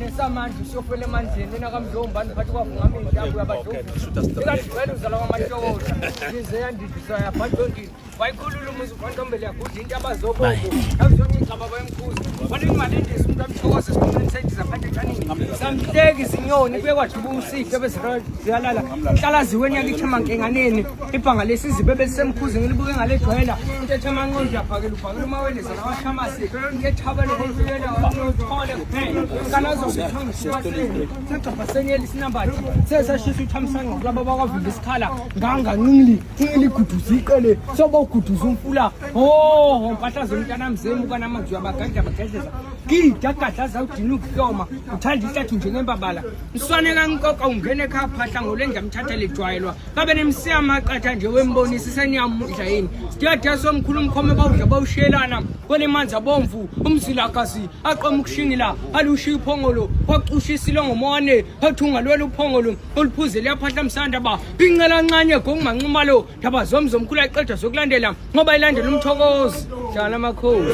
nesamanje usiyofela emandleni wena kamdlomba phakathi kwavungamini yakho yabadlovu ikadivela uzala kwamatokosha ize yandidisa yabhadondini wayikhulula umuzi ufantombele yakudla into abazoboko awuzonyicaba bayemkhuzi wale ingalendisa umuntu amthokoze sikhulumeni sendiza phansi etshanini samhleki izinyoni kuye kwajuba usihle beziyalala hlalaziweni yakithi emankenganeni ibhanga lesizibe belisemkhuzi ngilibuke ngaledwela intethe amanqonje yaphakela ubhakela umaweleza nawashamasi ngiyethabela konfikela wathole kuphela kanazosithongisiyaseni sagcabhasenyela isinambathi sesashisa uthamsanqa kulaba bakwavimba isikhala nganganqingili guduziqele soba uguduza umfula mpahla zomntana mzemu kanamanzi uyabagada bagedleza gida gadlaza udina ukuhloma uthanda ihlathi njengembabala mswane kankoka ungene ekhaya phahla ngolenja mthathele ejwayelwa babe nemsiya amaqatha nje wembonisa iseniyamudla yini sitiyadya somkhulu umkhome bawudla bawushiyelana kwele manzi abomvu umzilakazi aqoma ukushingila alushiya uphongolo wacusha isilongo mowane athunga lwela uphongolo oluphuzele yaphahla msanda ba incela ncanye gongumanxumalo ndaba zomkhulu aqeda sokulandela ngoba ilandela umthokozi njalo amakhosi